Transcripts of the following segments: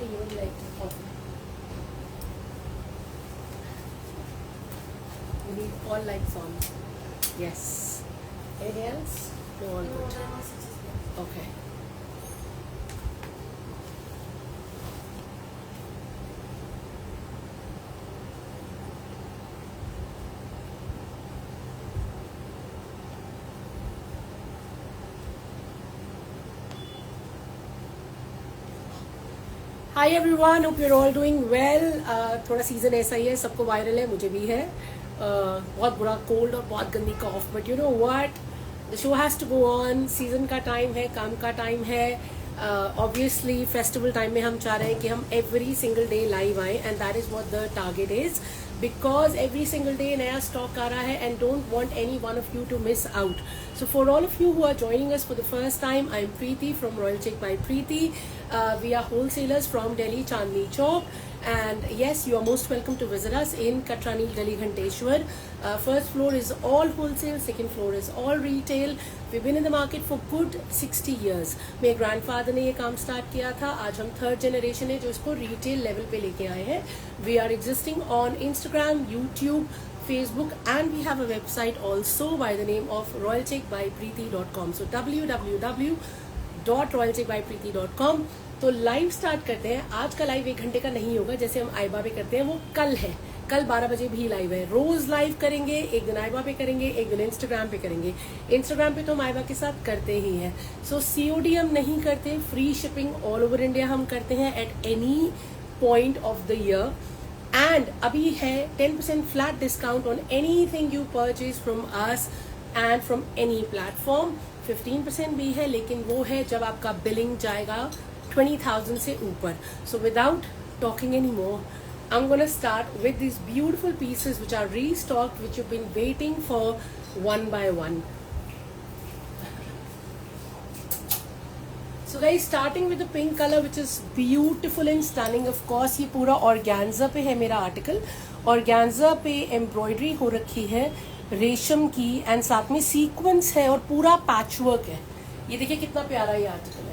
even like off. We need all lights on. Yes. Anything else? No, all good. Okay. Hi everyone, hope you're all doing well. थोड़ा season ऐसा ही है, सबको viral है, मुझे भी है। बहुत बुरा कोल्ड और बहुत गंदी cough, but you know what, the show has to go on. Season का टाइम है, काम का टाइम है। ऑब्वियसली फेस्टिवल टाइम में हम चाह रहे हैं कि हम एवरी सिंगल डे लाइव आए, and that is what the target is, because every single day नया stock आ रहा है and don't want any one of you to miss out. So for all of you who are joining us for the first time, I'm Preeti from Royal Check by Preeti. We are wholesalers from Delhi, Chandni Chowk, and yes, you are most welcome to visit us in Katrani Gali Ghanteshwar. First floor is all wholesale, second floor is all retail. We've been in the market for good 60 years. मेरे grandfather ने ये काम start किया था, आज हम third generation है जो इसको रिटेल लेवल पे लेके आए हैं। We are existing on Instagram, YouTube, Facebook, and we have a website also by the name of royalcheckbypreeti.com. So www.royalcheckbypreeti.com. तो लाइव स्टार्ट करते हैं। आज का लाइव 1 घंटे का नहीं होगा जैसे हम आइबा पे करते हैं, वो कल है। कल 12 बजे भी लाइव है। रोज लाइव करेंगे, एक दिन आइबा पे करेंगे, एक दिन इंस्टाग्राम पे करेंगे। इंस्टाग्राम पे तो हम आइबा के साथ करते ही हैं। सो सीओडी हम नहीं करते, free shipping all over India हम करते हैं at any point of the year. And अभी है 10% flat discount on anything you purchase from us and from any platform. 15% भी है, लेकिन वो है जब आपका बिलिंग जाएगा 20,000 से ऊपर। So without talking any more, I'm going to start with these beautiful pieces which are restocked, which you've been waiting for one by one. So guys, starting with the pink color which is beautiful and stunning. Of course, ये पूरा organza पे है मेरा article. organza पे embroidery हो रखी है रेशम की, एंड साथ में सीक्वेंस है और पूरा पैचवर्क है। ये देखिए कितना प्यारा ये आर्टिकल है।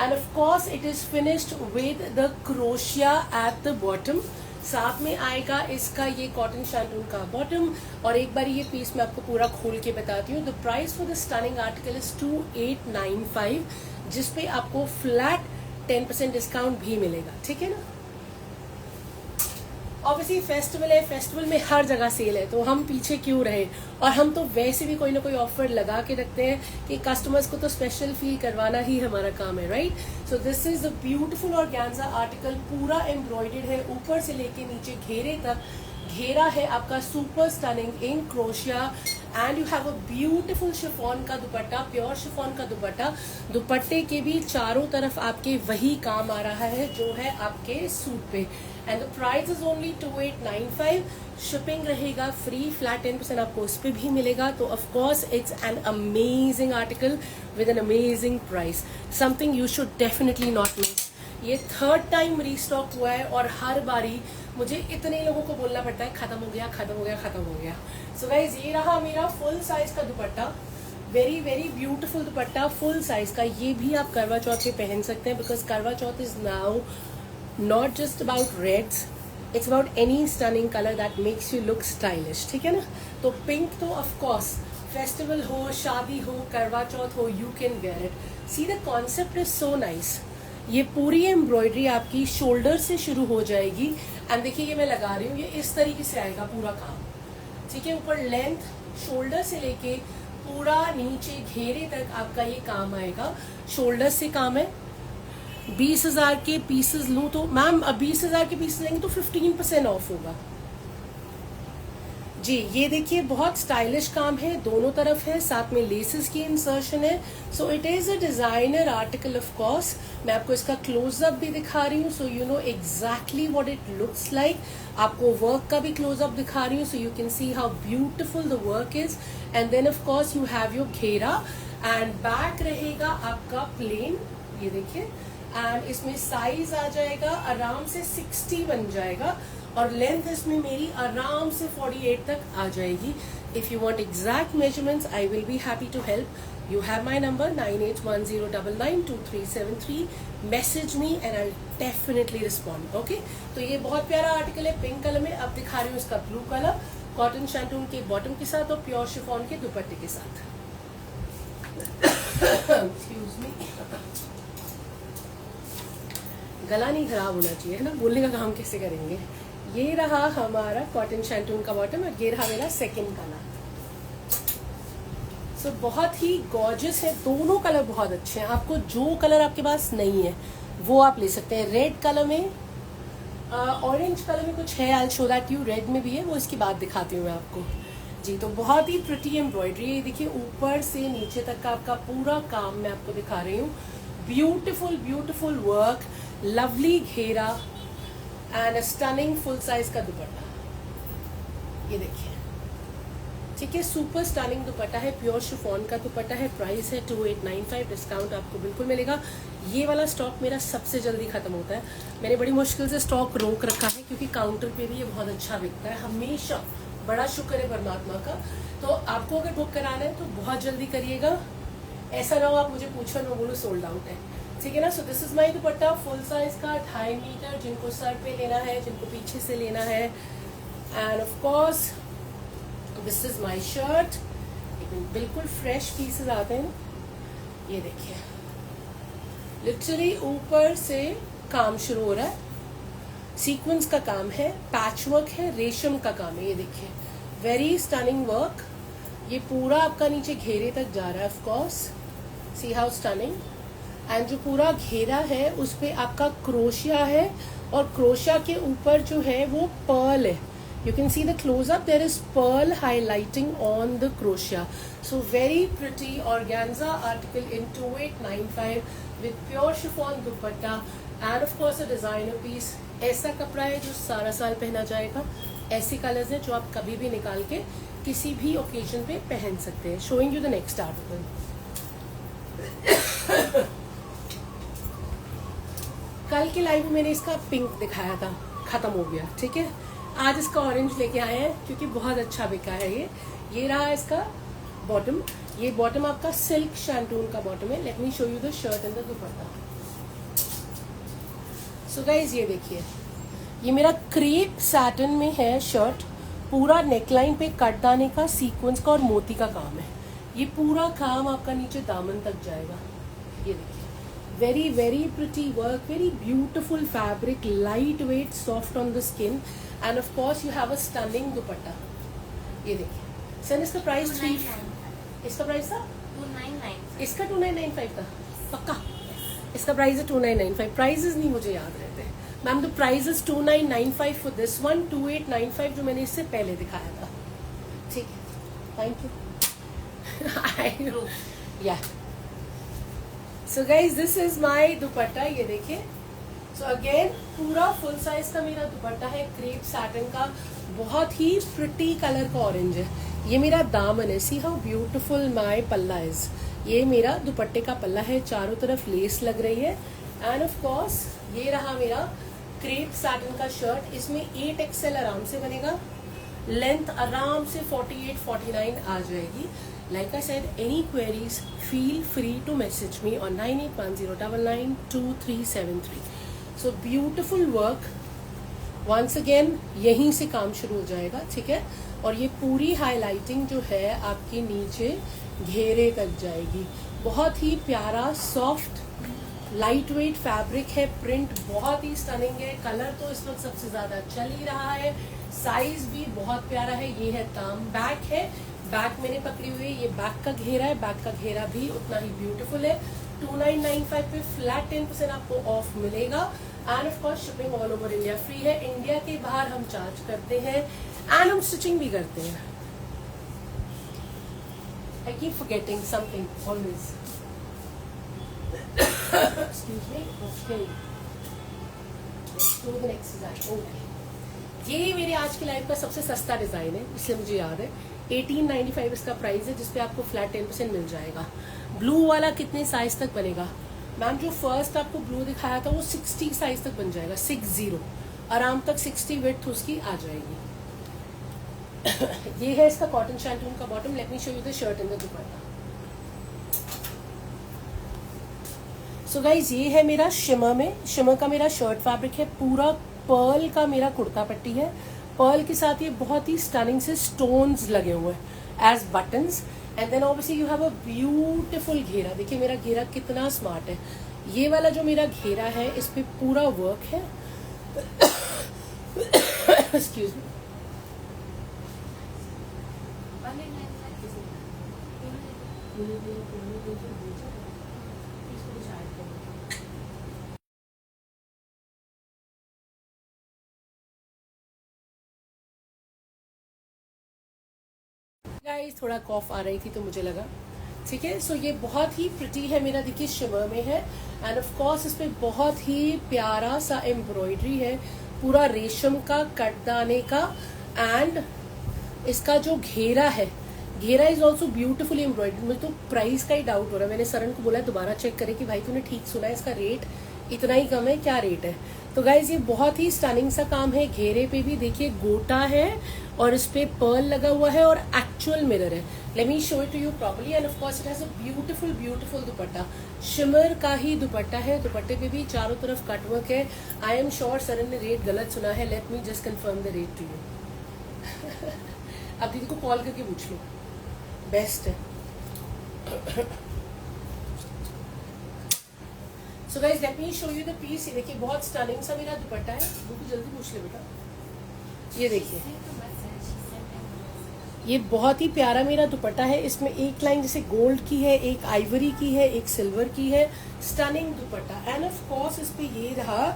And of course it is finished with the crochet at the bottom. साथ में आएगा इसका ये कॉटन शैंटून का बॉटम। और एक बार ये पीस मैं आपको पूरा खोल के बताती हूँ। The price for the stunning article is 2895, जिसपे आपको फ्लैट 10% डिस्काउंट भी मिलेगा। ठीक है ना। ऑब्वियसली फेस्टिवल है, फेस्टिवल में हर जगह सेल है, तो हम पीछे क्यों रहे। और हम तो वैसे भी कोई ना कोई ऑफर लगा के रखते हैं कि कस्टमर्स को तो स्पेशल फील करवाना ही हमारा काम है, right. So this is the beautiful organza article, पूरा एम्ब्रॉयडर्ड है ऊपर से लेके नीचे घेरे तक। घेरा है आपका super stunning in crochet, and you have a beautiful chiffon का दुपट्टा, प्योर शिफॉन का दुपट्टा। दुपट्टे के भी चारों तरफ आपके वही काम आ रहा है जो है आपके सूट पे। And the price is only 2895। Shipping रहेगा फ्री, फ्लैट 10% आपको उस पर भी मिलेगा। तो of course it's an amazing article with an amazing price, something you should definitely not miss. ये थर्ड टाइम रीस्टॉक हुआ है और हर बारी मुझे इतने लोगों को बोलना पड़ता है खत्म हो गया, खत्म हो गया, खत्म हो गया। सो गाइज, ये रहा मेरा फुल साइज का दुपट्टा, वेरी वेरी ब्यूटीफुल दुपट्टा फुल साइज का। ये भी आप करवा चौथ पे पहन सकते हैं, because Karva Chauth is now not just about reds, it's about any stunning colour that makes you look stylish. ठीक है ना। तो पिंक तो ऑफकोर्स फेस्टिवल हो, शादी हो, करवा चौथ हो, you can wear it. See the concept is so nice. ये पूरी एम्ब्रॉयडरी आपकी शोल्डर से शुरू हो जाएगी, एंड देखिए ये मैं लगा रही हूँ, ये इस तरीके से आएगा पूरा काम। ठीक है, ऊपर लेंथ शोल्डर से लेके पूरा नीचे घेरे तक आपका ये काम आएगा। शोल्डर से काम है। 20,000 के पीसेस लूं तो मैम, अब 20,000 के पीसेस लेंगे तो 15% ऑफ होगा जी। ये देखिए बहुत स्टाइलिश काम है, दोनों तरफ है, साथ में लेसेस की इंसर्शन है। So it is a designer article of course. मैं आपको इसका क्लोजअप भी दिखा रही हूँ, so you know exactly what it looks like. आपको वर्क का भी क्लोजअप दिखा रही हूँ, so you can see how beautiful the work is. And then of course you have your घेरा, एंड बैक रहेगा आपका प्लेन, ये देखिए। एंड इसमें साइज आ जाएगा आराम से 60 बन जाएगा, और लेंथ इसमें मेरी आराम से 48 तक आ जाएगी। If you want exact measurements I will be happy to help. You have my number 9810992373. Message me and I'll definitely respond. Okay? तो ये बहुत प्यारा आर्टिकल है पिंक कलर में. अब दिखा रही हूँ इसका ब्लू कलर, कॉटन शैंटून के बॉटम के साथ और प्योर शिफॉन के दुपट्टे के साथ. Excuse me. गला नहीं खराब होना चाहिए है ना, बोलने का काम कैसे करेंगे. ये रहा हमारा कॉटन शैंटून का बॉटम और ये रहा मेरा सेकंड कलर. सो बहुत ही गॉर्जियस है. दोनों कलर बहुत अच्छे हैं. आपको जो कलर आपके पास नहीं है वो आप ले सकते हैं. रेड कलर में, ऑरेंज कलर में कुछ है, I show that you. Red में भी है, वो इसकी बाद दिखाती हूँ मैं आपको जी. तो बहुत ही प्रिटी एम्ब्रॉयडरी. देखिए ऊपर से नीचे तक का आपका पूरा काम मैं आपको दिखा रही हूँ. ब्यूटिफुल ब्यूटिफुल वर्क, लवली घेरा and a stunning full size का दुपट्टा. ये देखिए, ठीक है, सुपर स्टनिंग दुपट्टा है. प्योर शिफॉन का दुपट्टा है. प्राइस है 2895. डिस्काउंट आपको बिल्कुल मिलेगा. ये वाला स्टॉक मेरा सबसे जल्दी खत्म होता है. मैंने बड़ी मुश्किल से स्टॉक रोक रखा है क्योंकि काउंटर पे भी ये बहुत अच्छा बिकता है हमेशा. बड़ा शुक्र है परमात्मा का. तो आपको अगर बुक कराना है तो बहुत जल्दी करिएगा. ऐसा ना हो आप मुझे पूछो मैं बोलूँ सोल्ड आउट है. ठीक है ना. सो this is my dupatta full size का 2.5 मीटर. जिनको सर पे लेना है, जिनको पीछे से लेना है. And of course this is my shirt. बिल्कुल फ्रेश पीसेस आते हैं. ये देखिए, लिटरली ऊपर से काम शुरू हो रहा है. सीक्वेंस का काम है, पैच वर्क है, रेशम का काम है. ये देखिए, वेरी स्टनिंग वर्क. ये पूरा आपका नीचे घेरे तक जा रहा है. Of course C how stunning. And जो पूरा घेरा है उस पे आपका क्रोशिया है और क्रोशिया के ऊपर जो है वो पर्ल है. You can see the close up, there is pearl highlighting on the crochet. So very pretty organza article in 2895 with pure chiffon dupatta and of course a designer piece. ऐसा कपड़ा है जो सारा साल पहना जाएगा. ऐसे कलर्स हैं जो आप कभी भी निकाल के किसी भी ओकेजन पे पहन सकते हैं. Showing you the next article. कल के लाइव में मैंने इसका पिंक दिखाया था, खत्म हो गया. ठीक है, आज इसका ऑरेंज लेके आए हैं क्योंकि बहुत अच्छा बिका है. ये रहा इसका बॉटम. ये बॉटम आपका सिल्क शैंटून का बॉटम है. Let me show you the shirt and the dupatta. So guys ये देखिए, ये मेरा क्रेप सैटिन में है शर्ट. पूरा नेकलाइन पे कटदाने का, सीक्वेंस का और मोती का काम है. ये पूरा काम आपका नीचे दामन तक जाएगा. ये देखिए, very very pretty work, very beautiful fabric, light weight, soft on the skin. And of course you have a stunning दुपट्टा. ये देखिए सर, इसका प्राइस इसका प्राइस था 2995. इसका 2995 था पक्का. इसका प्राइस है 2995. प्राइजेस नहीं मुझे याद रहते ma'am. The price is 2995 for this one, 2895 जो मैंने इससे पहले दिखाया था. ठीक है, थैंक यू. या so guys this is my दुपट्टा. ये देखिए, सो अगेन पूरा फुल साइज का मेरा दुपट्टा है, क्रेप सैटिन का. बहुत ही प्रिटी कलर का ऑरेंज है. ये मेरा दामन है. सी हाउ ब्यूटिफुल माई पल्ला इज. ये मेरा दुपट्टे का पल्ला है. चारों तरफ लेस लग रही है. एंड ऑफ कोर्स ये रहा मेरा क्रेप सैटिन का शर्ट. इसमें 8XL आराम से बनेगा. लेंथ आराम से 48-49 आ जाएगी. Like I said, any queries, feel free to message me on 9810992373. So beautiful work. Once again, यहीं से काम शुरू हो जाएगा. ठीक है, और ये पूरी हाईलाइटिंग जो है आपके नीचे घेरे तक जाएगी. बहुत ही प्यारा सॉफ्ट लाइट वेट फैब्रिक है. प्रिंट बहुत ही स्टनिंग है. कलर तो इस वक्त सबसे ज्यादा चल ही रहा है. साइज भी बहुत प्यारा है. ये है दाम. बैक है, बैक मैंने पकड़ी हुई है. ये बैक का घेरा है. बैक का घेरा भी उतना ही ब्यूटीफुल है. 2995 पे फ्लैट 10% आपको ऑफ मिलेगा. And of course shipping all over India free है. इंडिया के बाहर हम चार्ज करते हैं एंड हम स्टिचिंग भी करते हैं. I keep forgetting something always. Excuse me. Okay, to the next design. Okay, ये मेरे आज के लाइफ का सबसे सस्ता डिजाइन है, इसलिए मुझे याद है. 1895 इसका प्राइस है, जिसपे आपको फ्लैट 10% मिल जाएगा. ब्लू वाला कितने साइज तक बनेगा मैम? जो फर्स्ट आपको ब्लू दिखाया था वो 60 साइज तक बन जाएगा. 60 आराम तक 60 विड्थ उसकी आ जाएगी. ये है इसका कॉटन शैंटून का bottom. Late me show you the shirt and the dupatta. So guys ये है मेरा शिमर में, शिमर का मेरा शर्ट फैब्रिक है, पूरा पर्ल का मेरा कुर्ता पट्टी है। पर्ल के साथ ये बहुत ही स्टनिंग से स्टोन्स लगे हुए हैं as buttons. And then obviously you have a beautiful घेरा। देखिए मेरा घेरा कितना स्मार्ट है। ये वाला जो मेरा घेरा है इस पे पूरा वर्क है। Excuse me. गाइस थोड़ा कॉफ आ रही थी तो मुझे लगा ठीक है। सो ये बहुत ही प्रिटी है मेरा, देखिए शिमर में है। एंड ऑफ कोर्स इस पे बहुत ही प्यारा सा एम्ब्रॉयडरी है, पूरा रेशम का कटदाने का। एंड इसका जो घेरा है, घेरा इज ऑल्सो ब्यूटिफुली एम्ब्रॉयडरी। मुझे तो प्राइस का ही डाउट हो रहा है। मैंने सरन को बोला दोबारा चेक करे कि भाई तूने ठीक सुना है, इसका रेट इतना ही कम है, क्या रेट है। तो गाइज ये बहुत ही स्टनिंग सा काम है। घेरे पे भी देखिए गोटा है और इस पे पर्ल लगा हुआ है और एक्चुअल मिरर है। Let me show it to you properly. And of course it has a beautiful beautiful dupatta, shimmer का ही दुपट्टा है। दुपट्टे पे भी चारों तरफ कटवर्क है। आई एम श्योर सरन ने रेट गलत सुना है। Let me just confirm the rate to you. अब दीदी को कॉल करके पूछ लो, बेस्ट है। So guys let me show you the piece. ये देखिए बहुत स्टनिंग सा मेरा दुपट्टा है। बिल्कुल जल्दी पूछ ले बेटा। ये देखिए ये बहुत ही प्यारा मेरा दुपट्टा है। इसमें एक लाइन जैसे गोल्ड की है, एक आइवरी की है, एक सिल्वर की है। Stunning dupatta. And of course इस पे ये रहा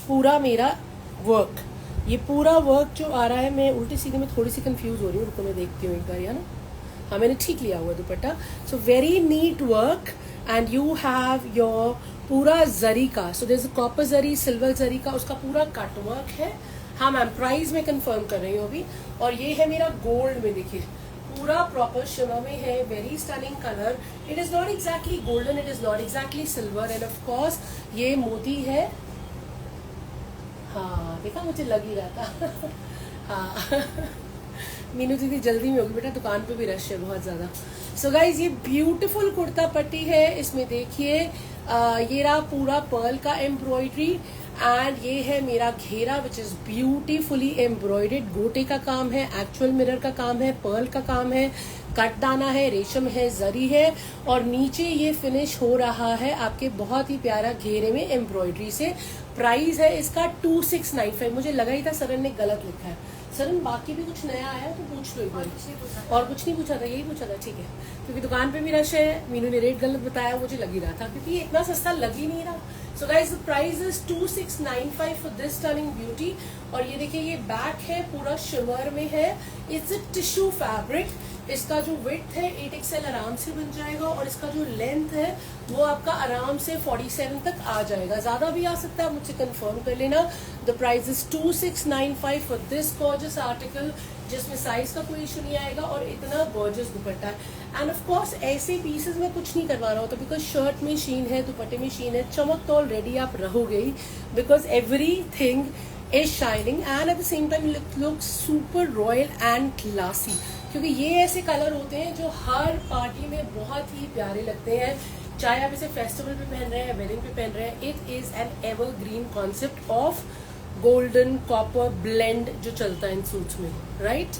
पूरा मेरा वर्क। ये पूरा वर्क जो आ रहा है, मैं उल्टे सीधे में थोड़ी सी कंफ्यूज हो रही हूँ, रुको मैं देखती हूँ एक बार, है ना। हाँ मैंने ठीक लिया हुआ dupatta. So very neat work and you have your पूरा जरी का। So there is copper zari, silver zari का, उसका पूरा कट वर्क है। हाँ मैम प्राइस में कंफर्म कर रही हूँ अभी। और ये है मेरा गोल्ड में, देखिए पूरा प्रॉपर शिमर में है। Very stunning colour. It is not exactly golden, it is not exactly silver. And of course ये मोती है। हाँ देखा, मुझे लग ही रहा था। हाँ मीनू दीदी जल्दी में होगी बेटा, दुकान पे भी रश है बहुत ज्यादा। सो गाइज ये ब्यूटीफुल कुर्ता पट्टी है। इसमें देखिए ये रहा पूरा पर्ल का एम्ब्रॉयडरी। एंड ये है मेरा घेरा विच इज ब्यूटीफुली एम्ब्रॉयडेड। गोटे का काम है, एक्चुअल मिरर का काम है, पर्ल का काम है, कटदाना है, रेशम है, जरी है। और नीचे ये फिनिश हो रहा है आपके बहुत ही प्यारा घेरे में एम्ब्रॉयडरी से। प्राइस है इसका 2695। मुझे लगा ही था सरन ने गलत लिखा है। सरन बाकी भी कुछ नया आया तो पूछ लो एक बार। और कुछ नहीं पूछा था, यही पूछा था, ठीक है। क्योंकि दुकान पे भी रश है, मीनू ने रेट गलत बताया, मुझे लग ही रहा था क्योंकि ये इतना सस्ता लग ही नहीं रहा। So guys the price is 2695 for this stunning beauty. और ये देखिए ये बैक है, पूरा शिमर में है। It's a tissue fabric. इसका जो विड्थ है 8XL आराम से बन जाएगा और इसका जो लेंथ है वो आपका आराम से 47 तक आ जाएगा, ज्यादा भी आ सकता है, मुझसे कंफर्म कर लेना। The price is 2695 for this gorgeous article, जिसमें साइज का कोई इशू नहीं आएगा और इतना गॉर्जियस दुपट्टा है। एंड ऑफ कोर्स ऐसे पीसेस में कुछ नहीं करवा रहा होता बिकॉज शर्ट में शीन है, दुपट्टे में शीन है, चमक तो ऑलरेडी आप रहोगे ही because everything is shining and at the same time look super royal and classy. क्योंकि ये ऐसे कलर होते हैं जो हर पार्टी में बहुत ही प्यारे लगते हैं, चाहे आप इसे फेस्टिवल पे पहन रहे हैं, वेडिंग पे पहन रहे हैं। It is an evergreen concept of golden copper blend जो चलता है इन सूट्स में, right.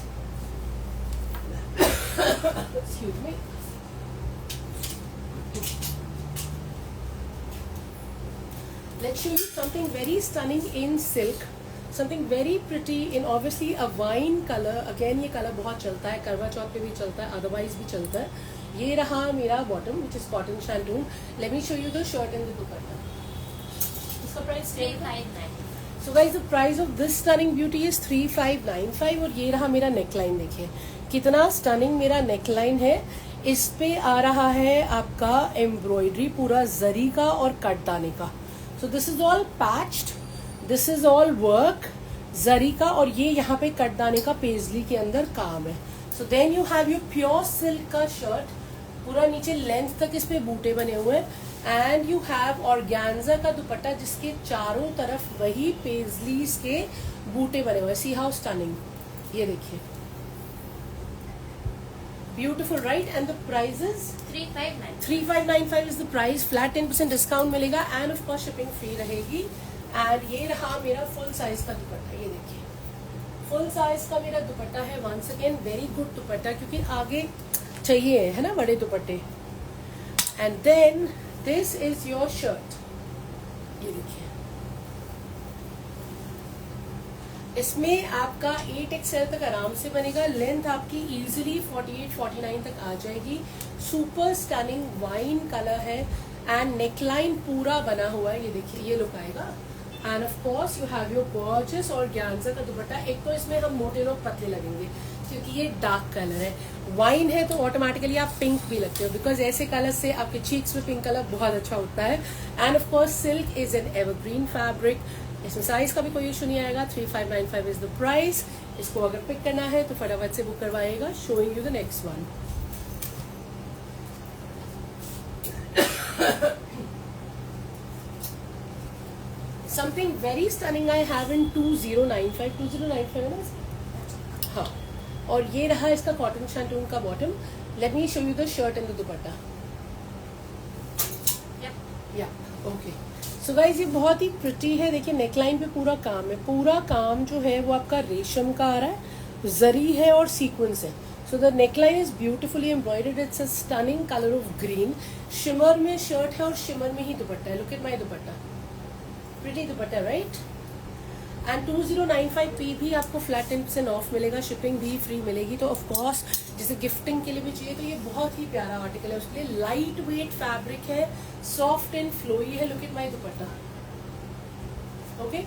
Excuse me. Let's show you something very stunning in silk, something very pretty in obviously a wine color. Again ये colour बहुत चलता है, करवा चौथ पे भी चलता है, अदरवाइज भी चलता है। ये रहा मेरा bottom which is cotton shantung. Let me show you the shirt and the dupatta. इसका price 359. So guys the price of this stunning beauty is 3595. और ये रहा मेरा नेकलाइन, देखिए कितना स्टनिंग मेरा नेकलाइन है। इस पे आ रहा है आपका एम्ब्रॉयडरी पूरा जरी का और कटदाने का। So this is all patched, this is all work जरी का, और ये यहाँ पे कटदाने का पेजली के अंदर काम है। So then you have your pure silk का शर्ट, पूरा नीचे लेंथ तक इस पे बूटे बने हुए हैं। एंड यू हैव ऑर्गेन्जा का दुपट्टा जिसके चारों तरफ वही पेजलीज के बूटे बने हुए हैं। सी हाउ स्टनिंग, ये देखिए beautiful right. And the price is 3595 is the price. Flat 10% discount मिलेगा and of course shipping free रहेगी. एंड ये रहा मेरा फुल साइज का दुपट्टा. ये देखिए फुल साइज का मेरा दुपट्टा है. Once again very good dupatta, क्योंकि आगे चाहिए है ना बड़े दुपट्टे. And then this is your shirt. ये देखिए इसमें आपका 8XL तक आराम से बनेगा. लेंथ आपकी इजीली 48-49 तक आ जाएगी. सुपर स्टनिंग वाइन कलर है एंड नेकलाइन पूरा बना हुआ है. ये देखिए ये लुक आएगा. And of course you have your gorgeous organza का दुपट्टा. एक तो इसमें हम मोटे लोग पतले लगेंगे क्योंकि ये डार्क कलर है. वाइन है तो ऑटोमेटिकली आप पिंक भी लगते हो, बिकॉज ऐसे कलर से आपके चीक्स में पिंक कलर बहुत अच्छा होता है. And of course silk is an evergreen fabric. इसमें साइज का भी कोई इशू नहीं आएगा. 3595 इज द प्राइस. इसको अगर पिक करना है तो फटाफट से बुक करवाइएगा. Showing you the next one. Something very stunning I have in 2095 है ना. हाँ, और ये रहा इसका कॉटन शैंटून का bottom. Late me show you the shirt and the दुपट्टा. या ओके. सो गाइज ये बहुत ही प्रिटी है. देखिए नेकलाइन पे पूरा काम है. पूरा काम जो है वो आपका रेशम का आ रहा है, जरी है और सीक्वेंस है. So the neckline is beautifully embroidered. It's a stunning colour of green. Shimmer में शर्ट है और शिमर में ही दुपट्टा है. Look at my dupatta. Pretty dupatta right. And 2095 पे भी आपको फ्लैट 10% ऑफ मिलेगा. शिपिंग भी फ्री मिलेगी. तो ऑफ कोर्स जैसे गिफ्टिंग के लिए भी चाहिए तो ये बहुत ही प्यारा आर्टिकल है. उसके लिए लाइट वेट फैब्रिक है, सॉफ्ट एंड फ्लोई है. Look at my dupatta. Okay,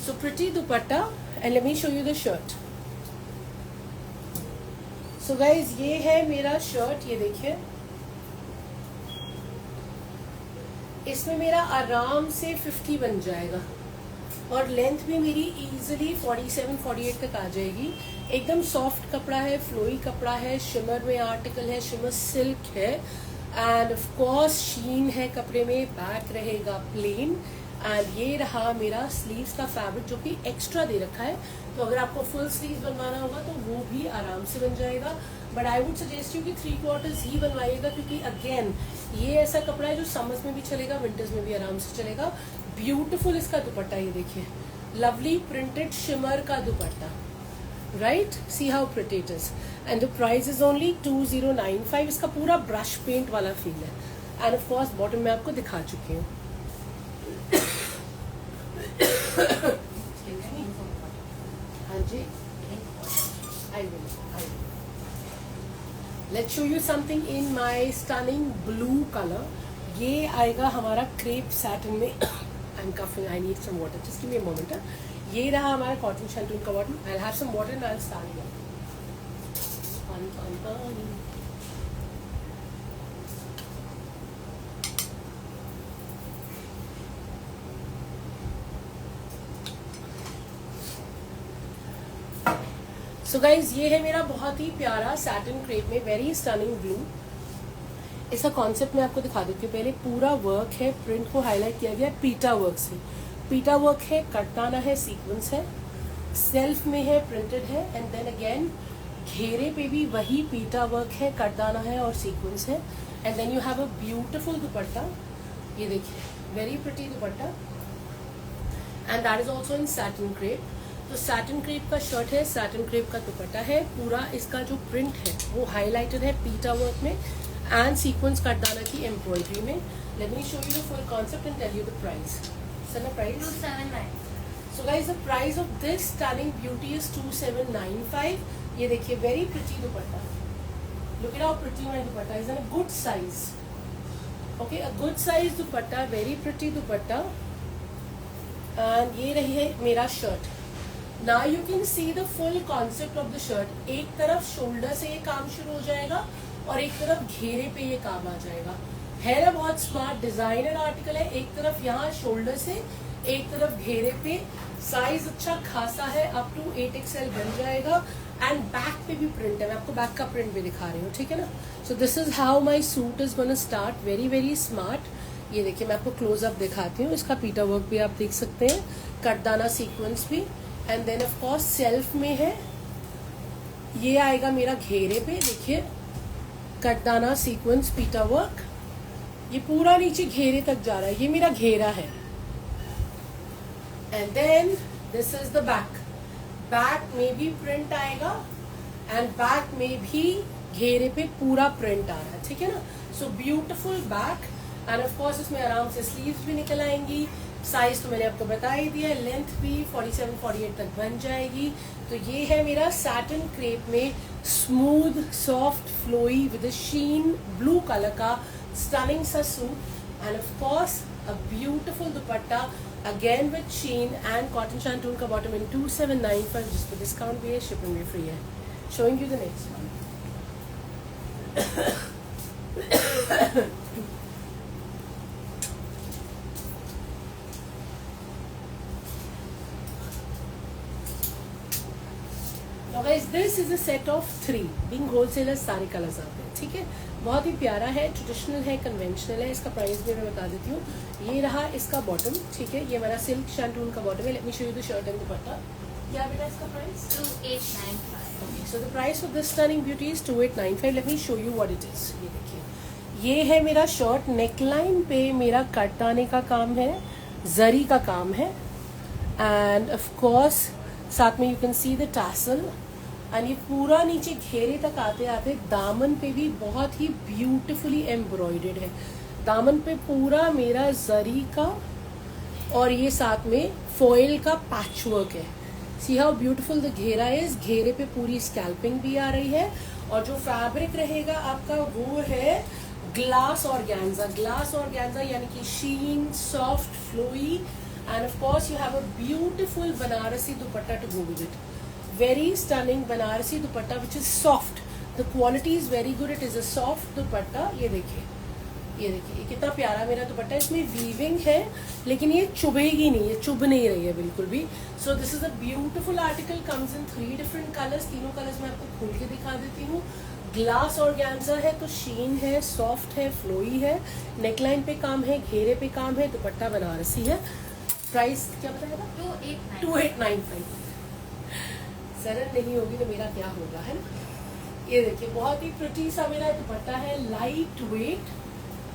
so pretty dupatta. And let me show you the shirt. So guys ये है मेरा शर्ट. ये देखिए इसमें मेरा आराम से 50 बन जाएगा और लेंथ भी मेरी इजीली 47-48 तक आ जाएगी. एकदम सॉफ्ट कपड़ा है, फ्लोई कपड़ा है, शिमर में आर्टिकल है, शिमर सिल्क है एंड ऑफ कोर्स शीन है कपड़े में. बैक रहेगा प्लेन. एंड ये रहा मेरा स्लीव्स का फैब्रिक जो कि एक्स्ट्रा दे रखा है. तो अगर आपको फुल स्लीव्स बनवाना होगा तो वो भी आराम से बन जाएगा. But I would suggest you कि 3/4 ही बनवाइएगा, क्योंकि अगेन ये ऐसा कपड़ा है जो समर्स में भी चलेगा, विंटर्स में भी आराम से चलेगा. ब्यूटिफुल इसका दुपट्टा. ये देखिए लवली प्रिंटेड शिमर का dupatta. Right, see how pretty it is. And the price is only 2095. इसका पूरा ब्रश पेंट वाला फील है. एंड ऑफ कोर्स बॉटम में आपको दिखा चुकी हूँ. हाँ जी, I will. Let's show you something in my stunning blue colour. ये आएगा हमारा क्रेप सैटिन में. I am coughing, I need some water, just give me a moment. ये रहा हमारा कॉटन शैंटून का bottom. I will have some water and I will start here. पानी पानी पानी. सो गाइज ये है मेरा बहुत ही प्यारा सैटिन क्रेप में वेरी स्टनिंग ब्लू. इसका कॉन्सेप्ट मैं आपको दिखा देती हूँ. पहले पूरा वर्क है, प्रिंट को हाईलाइट किया गया पीटा वर्क से. पीटा वर्क है, कटदाना है, सीक्वेंस है, सेल्फ में है, प्रिंटेड है. एंड देन अगेन घेरे पे भी वही पीटा वर्क है, कटदाना है और सीक्वेंस है. And then you have a beautiful dupatta. ये देखिए very pretty dupatta. And that is also in satin crepe. तो सैटिन क्रेप का शर्ट है, सैटिन क्रेप का दुपट्टा है. पूरा इसका जो प्रिंट है वो हाईलाइटेड है पीटा वर्क में एंड सीक्वेंस कटदाना की एम्ब्रॉयडरी में. Let me show you the full concept and tell you the price. Sir price 279. So guys the price of this stunning beauty is 2795. ये देखिए very pretty dupatta. Look at how pretty my dupatta is in a good size. Okay, a good size dupatta, very pretty dupatta. And ये रही है मेरा shirt. Now you can see the full concept of the shirt. एक तरफ shoulder से ये काम शुरू हो जाएगा और एक तरफ घेरे पे ये काम आ जाएगा. है ना बहुत स्मार्ट डिजाइनर आर्टिकल है. एक तरफ यहाँ शोल्डर से, एक तरफ घेरे पे. साइज अच्छा खासा है, अप टू 8XL बन जाएगा. एंड बैक पे भी प्रिंट है. मैं आपको बैक का प्रिंट भी दिखा रही हूँ, ठीक है ना. सो this is how my suit is gonna start. Very very smart. ये देखिए मैं आपको क्लोजअप दिखाती हूँ. इसका पीटा वर्क भी आप देख सकते हैं, कटदाना सीक्वेंस भी. And then of course self में है. ये आएगा मेरा घेरे पे. देखिए कटदाना सीक्वेंस पीटा वर्क, ये पूरा नीचे घेरे तक जा रहा है, ये मेरा घेरा है। And then this is the back, back में भी प्रिंट आएगा एंड बैक में भी घेरे पे पूरा प्रिंट आ रहा है, ठीक है ना। So beautiful back and of course इसमें आराम से स्लीव्स भी निकल आएंगी। साइज तो मैंने आपको बता ही दिया, लेंथ भी 47-48 तक बन जाएगी। तो ये है मेरा सैटिन क्रेप में smooth soft flowy with sheen blue colour का स्टनिंग सा suit and of course a beautiful dupatta again with sheen and cotton shantoon का बॉटम इन 2795, जिस पर डिस्काउंट भी है, शिपिंग भी फ्री है। Showing you the next one. This is a set of 3, being wholesalers सारे कलर्स आते हैं, ठीक है। बहुत ही प्यारा है, ट्रेडिशनल है, कन्वेंशनल है। इसका प्राइस भी मैं बता देती हूँ। ये रहा इसका बॉटम, ठीक है, ये हमारा सिल्क शैंटून का बॉटम है। Let me show you the shirt and दुपट्टा। क्या बेटा इसका price? 2895. Okay, so the price of this stunning beauty is 2895। Late me show you what it is. ये देखिए, ये है मेरा शर्ट। नेकलाइन पे मेरा कटदाने का काम है, जरी का काम है एंड ऑफ कोर्स साथ में you can see the tassel and ये पूरा नीचे घेरे तक आते आते दामन पे भी बहुत ही ब्यूटिफुली एम्ब्रॉयडर्ड है। दामन पे पूरा मेरा जरी का और ये साथ में फॉइल का पैचवर्क है। सी हाउ ब्यूटिफुल द घेरा इज। घेरे पे पूरी स्कैल्पिंग भी आ रही है और जो फैब्रिक रहेगा आपका वो है ग्लास ऑर्गेन्जा। ग्लास ऑर्गेन्जा यानी कि sheen, soft, flowy and of course you have a beautiful Banarasi dupatta to go with it. Very stunning Banarasi dupatta which is soft. The quality is very good. It is a soft दुपट्टा। ये देखिए, ये देखिए, ये कितना प्यारा मेरा दुपट्टा। इसमें वीविंग है लेकिन ये चुभेगी नहीं, ये चुभ नहीं रही है बिल्कुल भी। सो this is a beautiful article, comes in 3 different colours. तीनों कलर्स मैं आपको खोल के दिखा देती हूँ। ग्लास ऑर्गेन्जा है तो शीन है, सॉफ्ट है, फ्लोई है, नेकलाइन पे काम है, घेरे पे काम है, दुपट्टा बनारसी है। प्राइस क्या बताया था? 2895। सरल नहीं होगी तो मेरा क्या होगा, है ना। ये देखिए, बहुत ही प्रिटी सा मेरा दुपट्टा है, light weight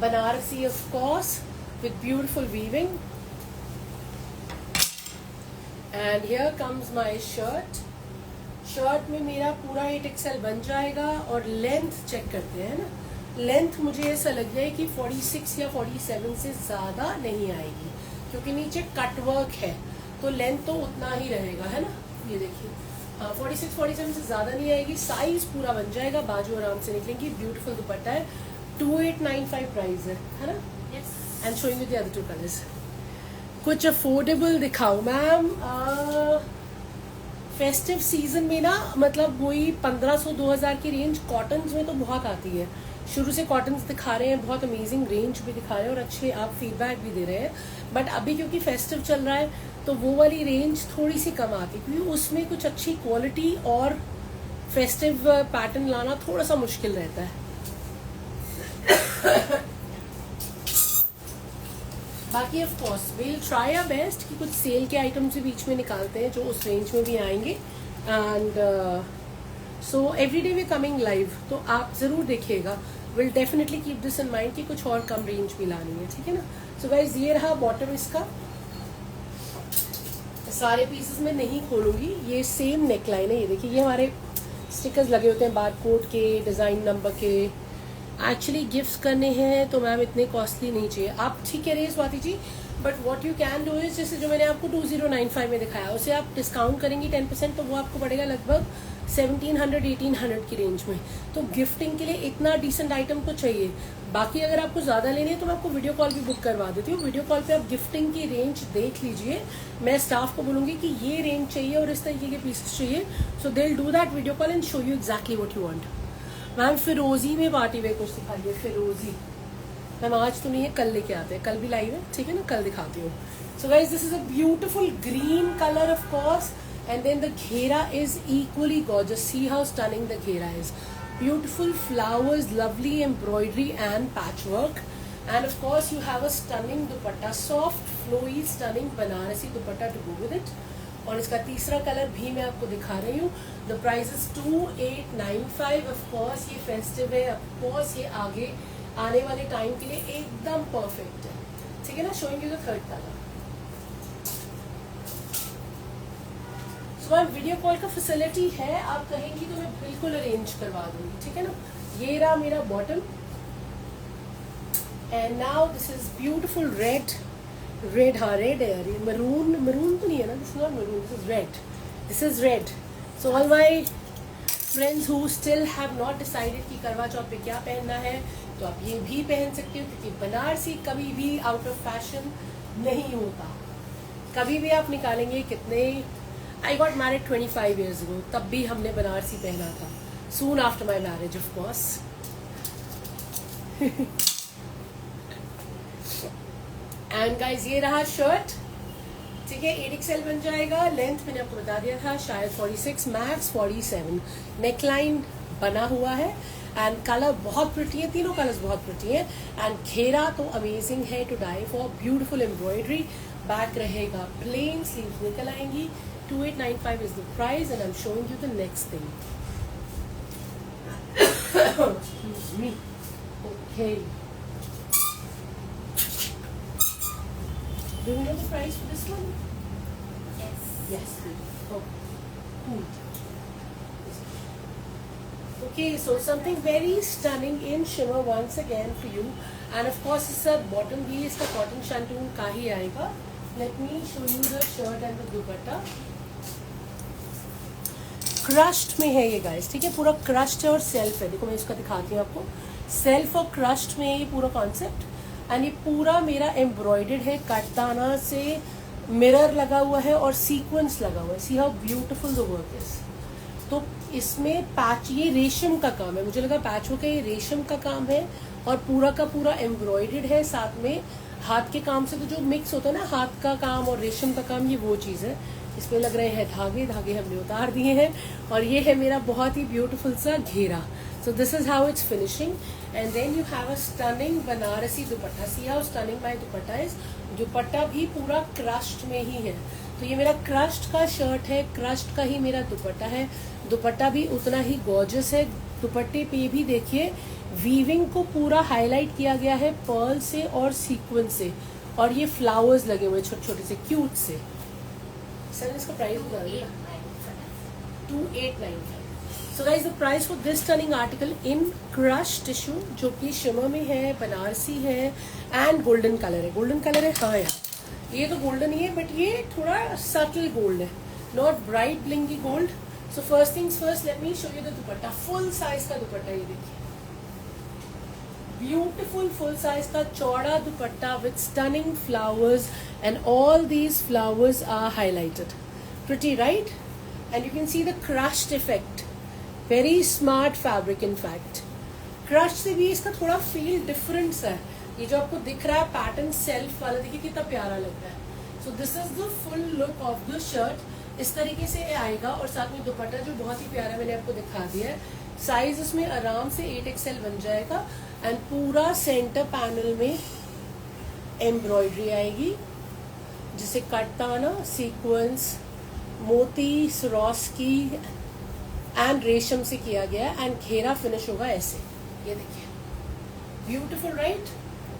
Banarasi of course with beautiful weaving and here comes my shirt. Shirt में मेरा पूरा 8XL बन जाएगा और लेंथ चेक करते हैं ना। लेंथ मुझे ऐसा लग रहा है कि 46 या 47 से ज़्यादा नहीं आएगी क्योंकि नीचे कटवर्क है, तो लेंथ तो उतना ही रहेगा, है ना। ये देखिए, 46-47 से ज़्यादा नहीं आएगी। साइज पूरा बन जाएगा, बाजू आराम से निकलेंगी। ब्यूटीफुल दुपट्टा है, 2895 प्राइस है ना। And showing you the other 2 colours. कुछ अफोर्डेबल दिखाओ मैम। फेस्टिव सीजन में ना, मतलब वही 1500-2000 की रेंज कॉटन्स में तो बहुत आती है। शुरू से कॉटन्स दिखा रहे हैं, बहुत अमेजिंग रेंज भी दिखा रहे हैं और अच्छे आप फीडबैक भी दे रहे हैं। बट अभी क्योंकि फेस्टिव चल रहा है तो वो वाली रेंज थोड़ी सी कम आती है क्योंकि उसमें कुछ अच्छी क्वालिटी और फेस्टिव पैटर्न लाना थोड़ा सा मुश्किल रहता है। बाकी of course will try our best कि कुछ सेल के आइटम्स भी बीच में निकालते हैं जो उस रेंज में भी आएंगे। And so every day we coming live, तो आप ज़रूर देखिएगा। Will definitely keep this in mind कि कुछ और कम रेंज भी लानी है, ठीक है ना। सो गाइज, ये रहा बॉटम इसका। सारे पीसेस में नहीं खोलूंगी, ये सेम नेकलाइन है। ये देखिए, ये हमारे स्टिकर्स लगे होते हैं बारकोड के, डिज़ाइन नंबर के। एक्चुअली गिफ्ट्स करने हैं तो मैम इतने कॉस्टली नहीं चाहिए। आप ठीक कह रही है Swati ji, but what you can do is, जैसे जो मैंने आपको 2095 में दिखाया उसे आप डिस्काउंट करेंगी 10%, तो वो आपको पड़ेगा लगभग 1700-1800 की रेंज में। तो गिफ्टिंग के लिए इतना डिसेंट आइटम तो चाहिए। बाकी अगर आपको ज़्यादा लेने हैं तो मैं आपको वीडियो कॉल भी बुक करवा देती हूँ। वीडियो कॉल पे आप गिफ्टिंग की रेंज देख लीजिए। मैं स्टाफ को बोलूँगी कि ये रेंज चाहिए और इस तरीके के पीसेस चाहिए, so they will do that video call and show you exactly what you want. Ma'am फिरोजी में पार्टी वेयर कुछ दिखाइए। फिरोजी मैम आज तो नहीं है, कल लेके आते हैं, कल भी लाइव है, ठीक है ना, कल दिखाती हूँ। So guys, this is a beautiful green colour of course and then the ghera is equally gorgeous. See how stunning the ghera is. Beautiful flowers, lovely embroidery and patchwork, and of course you have a stunning dupatta, soft flowy stunning Banarasi dupatta to go with it. और इसका तीसरा colour भी मैं आपको दिखा रही हूँ. The price is 2895. Of course ये फेस्टिव है, ऑफ कोर्स ये आगे आने वाले टाइम के लिए एकदम परफेक्ट है. ठीक है ना. Showing you the third colour. So ma'am video call का फैसिलिटी है, आप कहेंगी तो मैं बिल्कुल अरेंज करवा दूंगी. ठीक है ना. ये रहा मेरा bottom. And now this is beautiful red. हाँ रेड है यार. मरून तो नहीं है ना. This is not maroon, this is red. This is red. So all my friends who still have not decided कि करवा चौथ पे क्या पहनना है, तो आप ये भी पहन सकते हो, क्योंकि बनारसी कभी भी आउट ऑफ फैशन नहीं होता. कभी भी आप निकालेंगे. कितने I got married 25 years ago, तब भी हमने बनारसी पहना था. Soon after my marriage of course. And guys ये रहा शर्ट. ठीक है. 8XL बन जाएगा. लेंथ मैंने आपको बता दिया था, शायद 46, मैक्स 47. नेकलाइन बना हुआ है एंड कलर बहुत प्रिटी है. तीनों कलर्स बहुत प्रिटी है. एंड घेरा तो अमेजिंग है to die for. Beautiful embroidery. Back रहेगा प्लेन. स्लीव्स निकल आएंगी. 2895 is the price, and I'm showing you the next thing. Excuse me. Okay. Do you know the price for this one? Yes. Yes. Oh. Cool. Okay, so something very stunning in shimmer once again for you, and of course इसका bottom भी इसका cotton shantung का ही आएगा. Let me show you the shirt and the dupatta. Crushed में है ये guys. ठीक है. पूरा क्रश्ड है और सेल्फ है. देखो मैं इसका दिखाती हूँ आपको. सेल्फ और क्रश्ड में ये पूरा कॉन्सेप्ट. एंड ये पूरा मेरा एम्ब्रॉयडर्ड है. कटदाना से मिरर लगा हुआ है और सीक्वेंस लगा हुआ है. See how beautiful the work is. तो इसमें पैच, ये रेशम का काम है. मुझे लगा पैच वर्क है, ये रेशम का काम है और पूरा का पूरा एम्ब्रॉयडर्ड है. साथ में हाथ के काम से तो जो मिक्स होता है ना, हाथ का काम और रेशम का काम, ये वो चीज़ है. इसमें लग रहे हैं धागे हमने उतार दिए हैं. और ये है मेरा बहुत ही ब्यूटीफुल सा घेरा. So this is how it's finishing. And then you have a stunning Banarasi dupatta. See how stunning my dupatta is. Dupatta भी पूरा क्रश्ड में ही है. तो ये मेरा क्रश्ड का शर्ट है, क्रश्ड का ही मेरा दुपट्टा है. दुपट्टा भी उतना ही गॉर्जियस है. दुपट्टे पे भी देखिए वीविंग को पूरा हाईलाइट किया गया है पर्ल से और सीक्वेंस से. और ये फ्लावर्स लगे हुए छोटे छोटे से क्यूट से. सर इसका प्राइस बता दिया. 2895. सो guys the price for this turning article in crush tissue, जो कि शिमर में है, बनारसी है एंड गोल्डन कलर है. गोल्डन कलर है. हाँ यार ये तो गोल्डन ही है, बट ये थोड़ा सटल गोल्ड है, not bright blingy gold. So first things first, late me show you the dupatta. Full size का दुपट्टा. ये देखिए ब्यूटिफुल फुल साइज का चौड़ा दुपट्टा with stunning flowers and all these flowers are highlighted. Pretty, right? And you can see the crushed effect. Very smart fabric in fact. Crushed से भी इसका थोड़ा feel different है. ये जो आपको दिख रहा है पैटर्न सेल्फ वाला, देखिए कितना प्यारा लग रहा है. So this is the full look of the shirt. इस तरीके से आएगा. और साथ में दुपट्टा जो बहुत ही प्यारा मैंने आपको दिखा दिया है. साइज इसमें आराम से 8XL बन जाएगा. एंड पूरा सेंटर पैनल में एम्ब्रॉयडरी आएगी, जिसे कटदाना, सीक्वेंस, मोती, स्वरोस्की एंड रेशम से किया गया. एंड घेरा फिनिश होगा ऐसे. ये देखिए ब्यूटीफुल, राइट?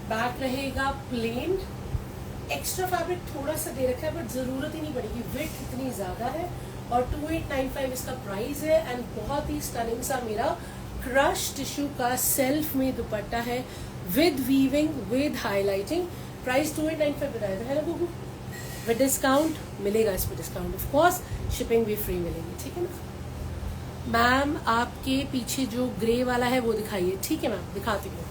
बैक रहेगा प्लेन. एक्स्ट्रा फैब्रिक थोड़ा सा दे रखा है, बट जरूरत ही नहीं पड़ेगी. विड्थ इतनी ज्यादा है. और 2895 इसका प्राइस है. एंड बहुत ही स्टनिंग सा मेरा क्रश टिश्यू का सेल्फ में दुपट्टा है with weaving with highlighting. Price 2895 बताया था, है ना गुगू? विद डिस्काउंट मिलेगा. इस पर डिस्काउंट ऑफ कोर्स, शिपिंग भी फ्री मिलेगी. ठीक है ना मैम? आपके पीछे जो ग्रे वाला है वो दिखाइए. ठीक है मैम, दिखाती हूँ.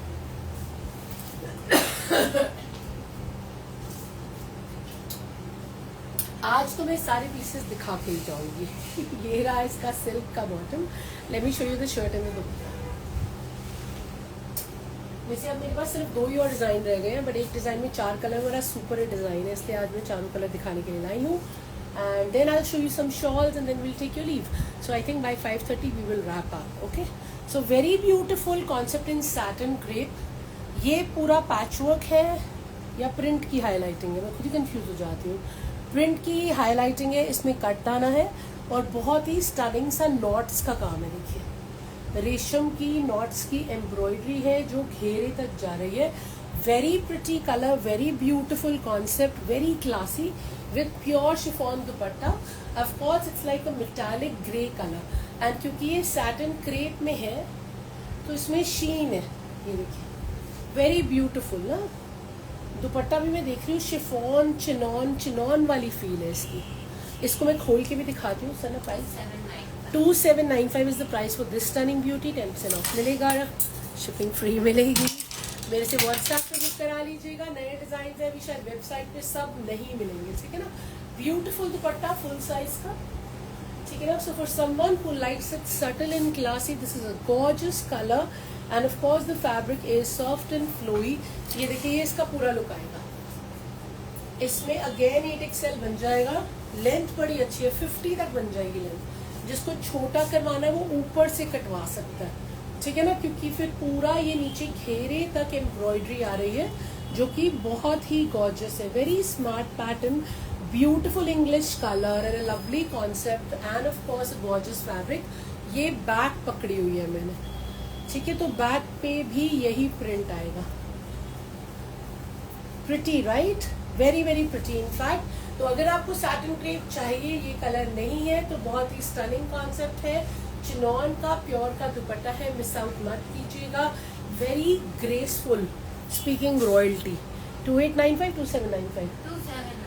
आज तो मैं सारे पीसेस दिखा के ही जाऊंगी. ये रहा इसका सिल्क का bottom. Late me show you the shirt and the दुपट्टा. वैसे अब मेरे पास सिर्फ 2 ही और डिजाइन रह गए हैं, बट एक डिजाइन में 4 कलर वाला सुपर हिट डिजाइन है, इसलिए आज मैं चारों कलर दिखाने के लिए लाई हूँ. And then I will show you some shawls and then we'll take your leave. So I think by 5:30 we will wrap up. Okay. So very beautiful concept in satin crepe. ये पूरा patchwork है या print की highlighting है, मैं खुद ही confuse हो जाती हूँ. प्रिंट की हाईलाइटिंग है, इसमें कटदाना है और बहुत ही स्टनिंग सा नॉट्स का काम है। देखिए रेशम की नॉट्स की एम्ब्रॉयडरी है जो घेरे तक जा रही है। Very pretty colour, very beautiful concept, very classy with pure chiffon dupatta. Of course it's like a metallic grey colour and क्योंकि ये सैटिन क्रेप में है तो इसमें शीन है। ये देखिए वेरी ब्यूटिफुल ना। दुपट्टा भी मैं देख रही हूँ शिफॉन चिनॉन वाली फील है इसकी। इसको मैं खोल के भी दिखाती हूँ। Sir price 2795 is the price for this stunning beauty. 10% of मिलेगा, शिपिंग फ्री मिलेगी। मेरे से व्हाट्सएप पे बुक करा लीजिएगा। नए डिजाइन है, अभी शायद वेबसाइट पे सब नहीं मिलेंगे, ठीक है ना। ब्यूटीफुल दुपट्टा फुल साइज का, ठीक है ना। So for someone who likes it subtle and classy, this is a gorgeous colour and of course the fabric is soft and flowy. ये देखिए ये इसका पूरा लुक आएगा। इसमें अगेन 8XL बन जाएगा। लेंथ बड़ी अच्छी है, 50 तक बन जाएगी लेंथ। जिसको छोटा करवाना है वो ऊपर से कटवा सकता है, ठीक है ना, क्योंकि फिर पूरा ये नीचे घेरे तक एम्ब्रॉयडरी आ रही है जो कि बहुत ही गॉर्जियस है। Very smart pattern, beautiful English colour and lovely concept and of course gorgeous fabric. ये बैक पकड़ी हुई है मैंने, ठीक है, तो बैक पे भी यही प्रिंट आएगा। Pretty right, very very pretty in fact. तो अगर आपको सैटिन क्रेप चाहिए, ये कलर नहीं है तो बहुत ही स्टनिंग कॉन्सेप्ट है। चिनॉन का प्योर का दुपट्टा है, मिस आउट मत कीजिएगा। Very graceful, speaking royalty. 2895 2795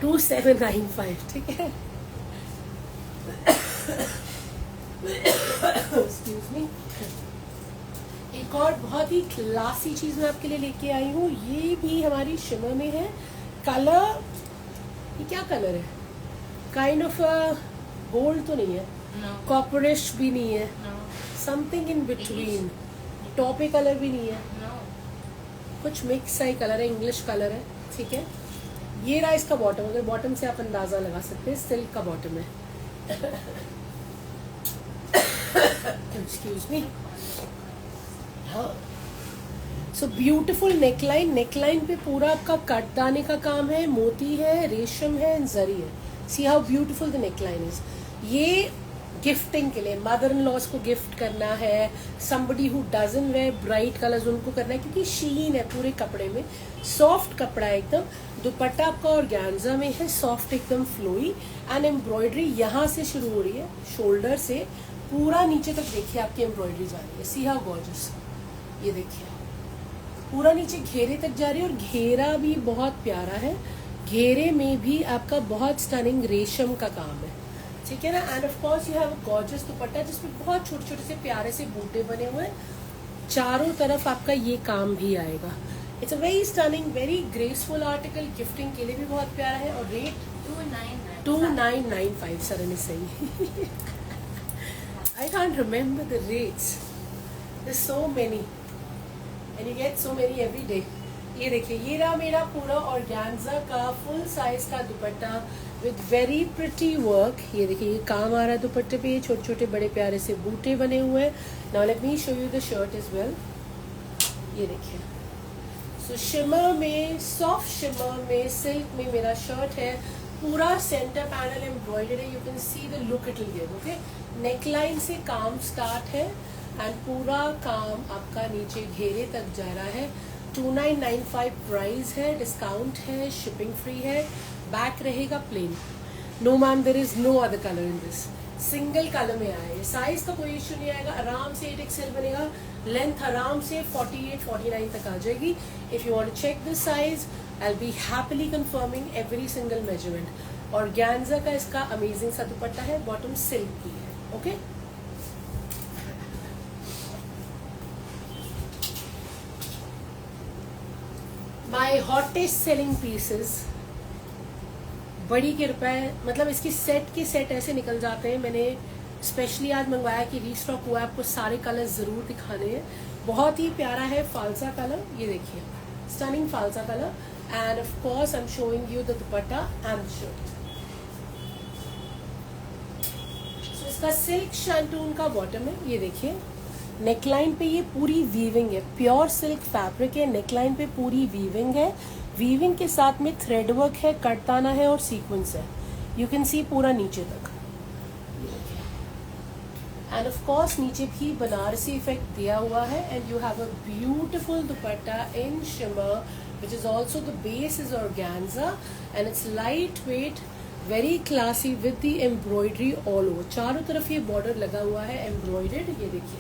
2795, ठीक है। Excuse me. एक और बहुत ही क्लासी चीज मैं आपके लिए लेके आई हूँ। ये भी हमारी शिमर में है। कलर, ये क्या कलर है? काइंड ऑफ गोल्ड तो नहीं है, कॉपरिश भी नहीं है, समथिंग इन बिटवीन। टॉपी कलर भी नहीं है, कुछ मिक्स सा ही कलर है, इंग्लिश कलर है, ठीक है। ये रहा इसका बॉटम। अगर बॉटम से आप अंदाजा लगा सकते हैं, सिल्क का बॉटम है। Excuse me. हाँ, सो ब्यूटिफुल नेकलाइन। नेकलाइन पे पूरा आपका कटदाने का काम है, मोती है, रेशम है, जरी है। सी how beautiful the neckline is. ये गिफ्टिंग के लिए, मदर इन लॉज को गिफ्ट करना है, somebody who doesn't wear bright colours उनको करना है, क्योंकि शीन है पूरे कपड़े में। सॉफ्ट कपड़ा है एकदम। दुपट्टा आपका ऑर्गेन्जा में है, सॉफ्ट एकदम फ्लोई एंड एम्ब्रॉयडरी यहाँ से शुरू हो रही है, शोल्डर से पूरा नीचे तक देखिए आपकी एम्ब्रॉयडरी जा रही है। See how gorgeous. ये देखिए पूरा नीचे घेरे तक जा रही है और घेरा भी बहुत प्यारा है। घेरे में भी आपका बहुत स्टनिंग रेशम का काम है, ठीक है ना। And of course you have a gorgeous दुपट्टा जिसमें बहुत छोटे छोटे से प्यारे से बूटे बने हुए हैं। चारों तरफ आपका ये काम भी आएगा। It's a very stunning, very graceful article. Gifting के लिए भी बहुत प्यारा है। और रेट 2995 सर ने सही। I can't remember the rates, there so many and you get so many every day. ये देखिए ये रहा मेरा पूरा ऑर्गेन्जा का फुल साइज का दुपट्टा विद वेरी प्रिटी वर्क। ये देखिए ये काम आ रहा है दुपट्टे पे, ये छोटे छोटे बड़े प्यारे से बूटे बने हुए हैं। Now let me show you the shirt is well. ये देखिए सो शिमर में, सॉफ्ट शिमर में, सिल्क में मेरा शर्ट है। पूरा सेंटर पैनल एम्ब्रॉयडर्ड है। You can see the look it will give. Okay, neckline से काम स्टार्ट है एंड पूरा काम आपका नीचे घेरे तक जा रहा है। 2995 प्राइस है, डिस्काउंट है, शिपिंग फ्री है। बैक रहेगा plain. No ma'am, there is no other colour in this. Single colour में आया है। साइज का कोई इश्यू नहीं आएगा, आराम से 8XL बनेगा। लेंथ आराम से 48-49 तक आ जाएगी। If you want to check this size, I will be happily confirming every single measurement. और ऑर्गेन्जा का इसका अमेजिंग सा दुपट्टा है, बॉटम सिल्क की है। ओके, माई हॉटेस्ट सेलिंग पीसेस। बड़ी कृपा है, मतलब इसकी सेट के सेट ऐसे निकल जाते हैं। मैंने स्पेशली आज मंगवाया कि रीस्टॉक हुआ है, आपको सारे कलर जरूर दिखाने हैं। बहुत ही प्यारा है फालसा कलर, ये देखिए स्टनिंग फालसा colour. And of course I am showing you the dupatta and shirt. So इसका सिल्क शैंटून का बॉटम है। ये देखिए नेकलाइन पे ये पूरी वीविंग है, प्योर सिल्क फैब्रिक है। नेकलाइन पे पूरी वीविंग है। वीविंग के साथ में थ्रेड वर्क है, कटदाना है और सीक्वेंस है। यू कैन सी पूरा नीचे तक, एंड ऑफ कोर्स नीचे भी बनारसी इफेक्ट दिया हुआ है, and you have a beautiful dupatta in shimmer which is also the base is organza and it's lightweight, very classy with the embroidery all over. चारों तरफ ये बॉर्डर लगा हुआ है embroidered, ये देखिए,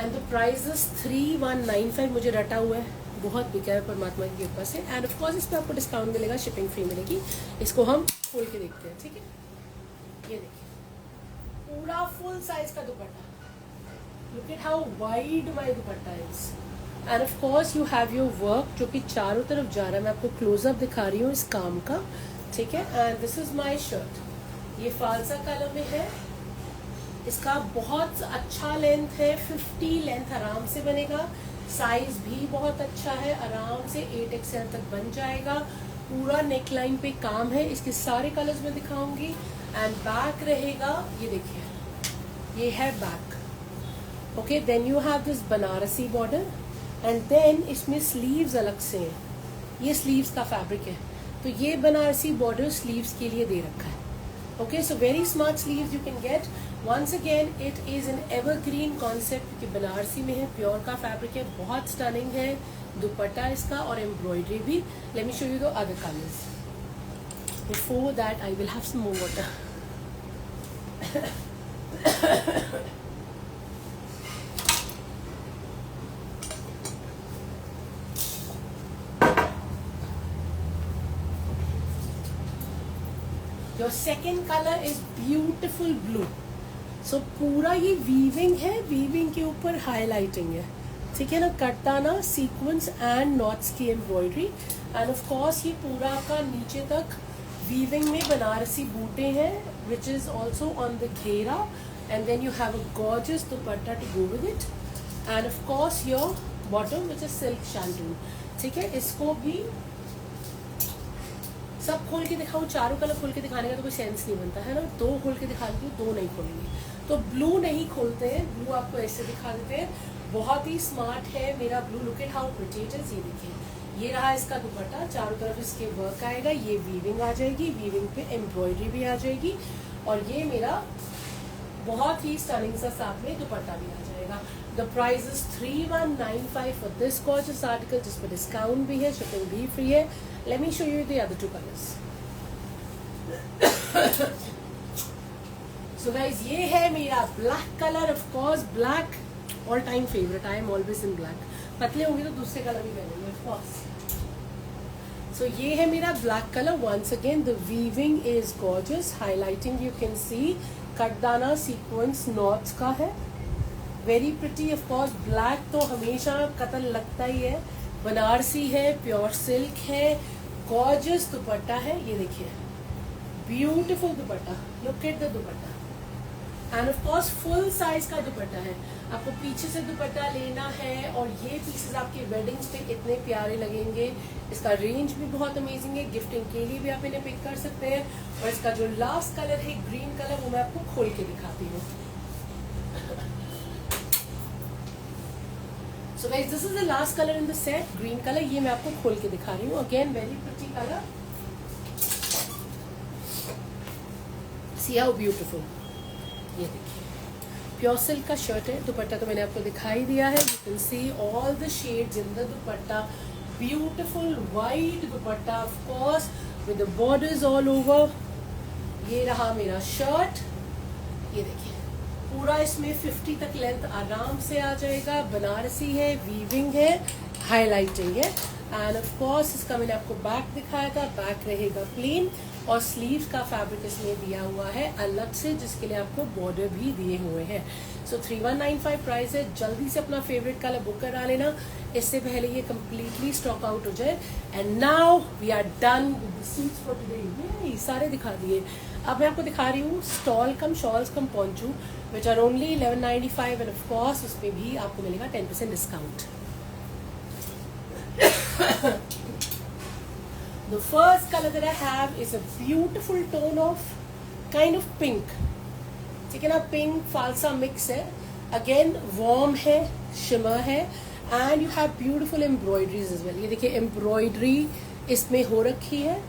and the price is 3195. मुझे रटा हुआ है, बहुत बिका है परमात्मा की कृपा से, एंड ऑफ कोर्स इस पर आपको डिस्काउंट मिलेगा, शिपिंग फ्री मिलेगी. इसको हम खोल के देखते हैं, ठीक है. ये देखिए पूरा फुल साइज का दुपट्टा, look at how wide my dupatta is, and of course you have your work जो कि चारों तरफ जा रहा है. मैं आपको क्लोजअप दिखा रही हूँ इस काम का, ठीक है. And this is my shirt, ये फालसा कलर में है, इसका बहुत अच्छा लेंथ है, 50 लेंथ आराम से बनेगा, साइज भी बहुत अच्छा है, आराम से 8XL तक बन जाएगा. पूरा नेकलाइन पे काम है, इसके सारे कलर्स में दिखाऊंगी. एंड बैक रहेगा, ये देखिए ये है back, okay. Then you have this Banarasi border, and then इसमें स्लीव्स अलग से हैं, ये स्लीव्स का फैब्रिक है, तो ये बनारसी बॉर्डर स्लीव्स के लिए दे रखा है, okay. So very smart sleeves you can get. Once again it is an evergreen concept, क्योंकि बनारसी में है, प्योर का फैब्रिक है, बहुत स्टनिंग है दुपट्टा इसका, और एम्ब्रॉयडरी भी. Let me show you the other colours. Before that I will have some more water. Your second color is beautiful blue. So पूरा ये वीविंग है, वीविंग के ऊपर हाईलाइटिंग है, ठीक है ना. कटदाना, सीक्वेंस एंड नॉट्स की एम्ब्रॉयडरी, एंड ऑफ कोर्स ये पूरा का नीचे तक वीविंग में बनारसी बूटे हैं, which is also on the घेरा. And then you have a gorgeous dupatta to go with it, and of course your bottom which is silk shantoon, ठीक है. इसको भी सब खोल के दिखाऊं, चारों कलर खोल के दिखाने का तो कोई सेंस नहीं बनता है ना. दो खोल के दिखा देती हूँ, दो नहीं खोलेंगे. तो ब्लू नहीं खोलते हैं, ब्लू आपको ऐसे दिखा देते हैं. बहुत ही स्मार्ट है मेरा blue, look at how pretty it is. ये देखिए, ये रहा इसका दुपट्टा, चारों तरफ इसके वर्क आएगा, ये वीविंग आ जाएगी, वीविंग पे एम्ब्रॉयडरी भी आ जाएगी, और ये मेरा बहुत ही स्टनिंग सा साथ में दुपट्टा भी आ जाएगा. The price is 3195 for this gorgeous article, जिस पर डिस्काउंट भी है, शिपिंग भी फ्री है. Let me show you the other two colors. So guys, ये है मेरा black color. Of course, black all time favorite. I am always in black. पतले होंगे तो दूसरे कलर भी पहनेंगे, of course. So ये है मेरा black color. Once again, the weaving is gorgeous. Highlighting you can see. कटदाना sequence knots का है. Very pretty. Of course, black तो हमेशा कतल लगता ही है. बनारसी है, प्योर सिल्क है, गॉर्जियस दुपट्टा है. ये देखिए beautiful dupatta, look at the dupatta, and of course full size का दुपट्टा है. आपको पीछे से दुपट्टा लेना है, और ये पीसेस आपके वेडिंग्स पे इतने प्यारे लगेंगे. इसका रेंज भी बहुत अमेजिंग है, गिफ्टिंग के लिए भी आप इन्हें पिक कर सकते हैं. और इसका जो लास्ट कलर है ग्रीन कलर, वो मैं आपको खोल के दिखाती हूँ. So guys, this is the last color in the set, green color. ये मैं आपको खोल के दिखा रही हूँ. Again, very pretty color. See how beautiful. ये देखिए, प्योर सिल्क का शर्ट है. दुपट्टा तो मैंने आपको दिखाई दिया है. You can see all the shades in the dupatta. Beautiful white dupatta, of course, with the borders all over. ये रहा मेरा शर्ट. ये देखिए पूरा इसमें 50 तक लेंथ आराम से आ जाएगा. बनारसी है, वीविंग है, हाईलाइटिंग है, एंड ऑफ कोर्स इसका मैंने आपको बैक दिखाया था. बैक रहेगा प्लेन, और स्लीव्स का फैब्रिक इसमें दिया हुआ है अलग से, जिसके लिए आपको बॉर्डर भी दिए हुए हैं. सो 3195 प्राइस है. जल्दी से अपना फेवरेट कलर बुक करा लेना, इससे पहले ये कम्प्लीटली स्टॉक आउट हो जाए. And now we are done with the suits for today. ये सारे दिखा दिए. अब मैं आपको दिखा रही हूँ stole cum shawls cum poncho, which are only 1195, and of course उसमें भी आपको मिलेगा 10% discount. The first color that I have is a beautiful tone of kind of pink. ठीक है ना, पिंक फालसा मिक्स है. अगेन वार्म है, शिमर है, and you have beautiful embroideries as well. ये देखिए एम्ब्रॉयडरी इसमें हो रखी है,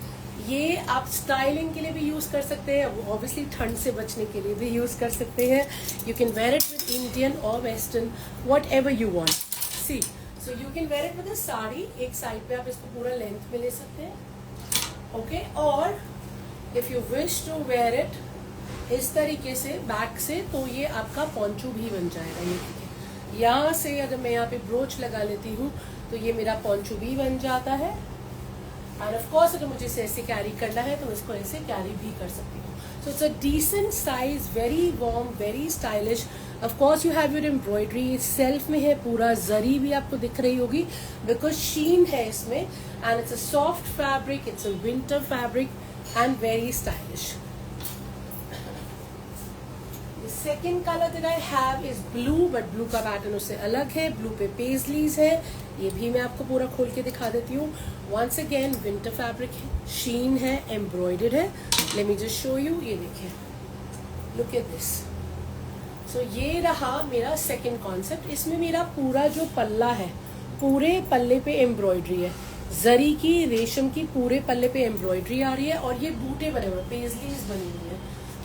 ये आप स्टाइलिंग के लिए भी यूज कर सकते हैं, ऑब्वियसली ठंड से बचने के लिए भी यूज कर सकते हैं. You can wear it with Indian और western, whatever you want. See, so you can wear it with a sari. एक साइड पे आप इसको पूरा लेंथ में ले सकते हैं. ओके, और if you wish to wear it इस तरीके से बैक से, तो ये आपका पोंचू भी बन जाएगा. ये देखिए, यहाँ से अगर मैं यहाँ पे ब्रोच लगा लेती हूँ तो ये मेरा पोंचू भी बन जाता है. और ऑफ कोर्स अगर मुझे इसे ऐसे कैरी करना है तो इसको ऐसे कैरी भी कर सकती हूँ. So it's a decent size, very warm, very stylish. Of course you have your embroidery, self में है, पूरा जरी भी आपको दिख रही होगी बिकॉज शीन है इसमें. And it's a soft fabric, it's a winter fabric and very stylish. Second colour that I have is blue, but blue का पैटर्न उससे अलग है. ब्लू पे पेजलीज है, ये भी मैं आपको पूरा खोल के दिखा देती हूँ. वंस अगेन विंटर फैब्रिक है, शीन है, एम्ब्रॉयडर्ड है. Let me just show you. ये देखिए, लुक एट दिस. सो ये रहा मेरा सेकेंड कॉन्सेप्ट. इसमें मेरा पूरा जो पल्ला है, पूरे पल्ले पे एम्ब्रॉयडरी है, जरी की, रेशम की, पूरे पल्ले पे एम्ब्रॉयडरी आ रही है. और ये बूटे बने हुए, पेजलीज बनी हुई है.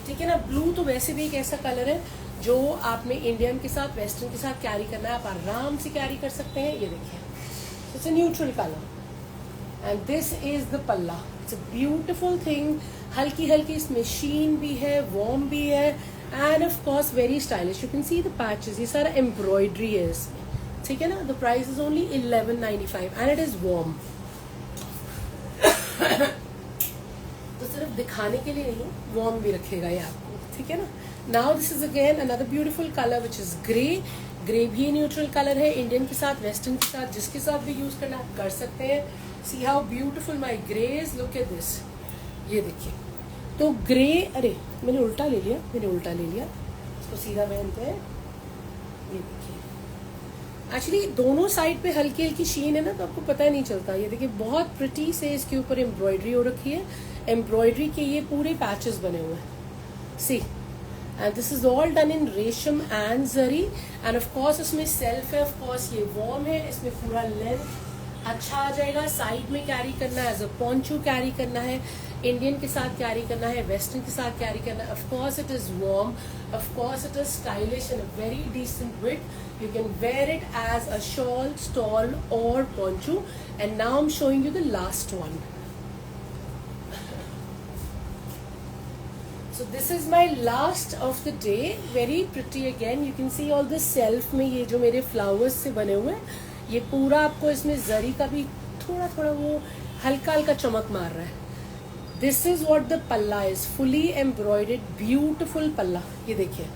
ठीक है ना. ब्लू तो वैसे भी एक ऐसा कलर है जो आपने इंडियन के साथ, वेस्टर्न के साथ कैरी करना है, आप आराम से कैरी कर सकते हैं. ये देखिए, it's a neutral colour and this is the पल्ला. It's a beautiful thing. हल्की हल्की इसमें शीन भी है, वार्म भी है, and of course very stylish. You can see the patches, ये सारा एम्ब्रॉयडरी है इसमें. ठीक है ना. The price is only 1195 and it is warm. तो सिर्फ दिखाने के लिए नहीं, वार्म भी रखेगा ये आपको. ठीक है ना. Now this is again another beautiful colour which is grey. Grey भी न्यूट्रल कलर है. इंडियन के साथ, वेस्टर्न के साथ, जिसके साथ भी यूज करना आप कर सकते हैं. See how beautiful my grey is. Look at this. ये देखिए, तो ग्रे, अरे मैंने उल्टा ले लिया, इसको सीधा पहनते हैं. ये देखिए, एक्चुअली दोनों साइड पे हल्की हल्की शीन है ना, तो आपको पता ही नहीं चलता. ये देखिए, बहुत प्रिटी से इसके ऊपर एम्ब्रॉयडरी हो रखी है. एम्ब्रॉयडरी के ये पूरे पैचेस बने हुए हैं. See, and this is all done in रेशम and zari. And of course इसमें सेल्फ है, ऑफ कोर्स ये वार्म है. इसमें पूरा लेंथ अच्छा आ जाएगा. साइड में कैरी करना है, एज अ पोंचू कैरी करना है, इंडियन के साथ कैरी करना है, वेस्टर्न के साथ कैरी करना है. Of course it is warm, of course it is stylish and a very decent width. You can wear it as a shawl, stole or poncho. And now I'm showing you the last one. So this is my last of the day. Very pretty again. You can see all the self में ये जो मेरे flowers से बने हुए हैं, ये पूरा आपको इसमें जरी का भी थोड़ा थोड़ा वो हल्का हल्का चमक मार रहा है. This is what the palla is. Fully embroidered, beautiful palla. ये देखिए,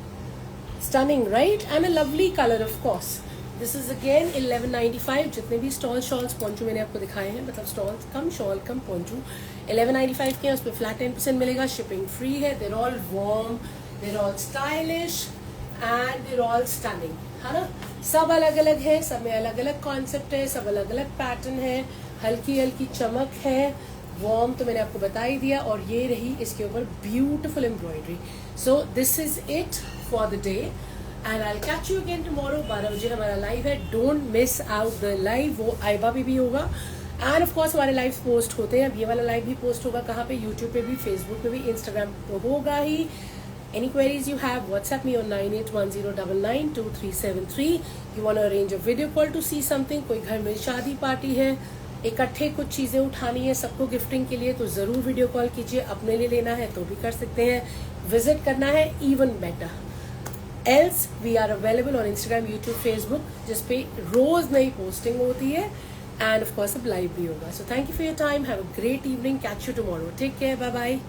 stunning, right? And a lovely color, of course. This is again 1195. जितने भी स्टॉल शॉल्स पोंचू मैंने आपको दिखाए हैं, मतलब स्टॉल कम शॉल कम पोंचू 1195 के हैं. उस पर फ्लैट 10% मिलेगा. शिपिंग फ्री है. They're all warm, they're all stylish and they're all stunning. है ना. सब अलग अलग है, सब में अलग अलग कॉन्सेप्ट है, सब अलग अलग पैटर्न है, हल्की हल्की चमक है. वार्म तो मैंने आपको बता ही दिया. और ये रही इसके ऊपर beautiful embroidery. So this is it for the day and I catch you again tomorrow. 12 बजे हमारा लाइव है. Don't miss out the live. वो आइबा पे भी होगा एंड ऑफ कोर्स हमारे लाइव पोस्ट होते हैं. अब ये वाला लाइव भी पोस्ट होगा कहाँ पे, यूट्यूब पे भी, फेसबुक पे भी, इंस्टाग्राम तो होगा ही. Any queries you have, WhatsApp me on 9810992373. You want to arrange a video call to see something. कोई घर में शादी पार्टी है, इकट्ठे कुछ चीज़ें उठानी है सबको गिफ्टिंग के लिए, तो ज़रूर वीडियो कॉल कीजिए. अपने लिए लेना है तो भी कर सकते हैं. विजिट करना है even better. Else we are available on Instagram, YouTube, Facebook, जिसपे रोज़ नई पोस्टिंग होती है एंड ऑफ कोर्स अब लाइव भी होगा. So thank you for your time. Have a great evening. Catch you tomorrow. Take care. Bye bye.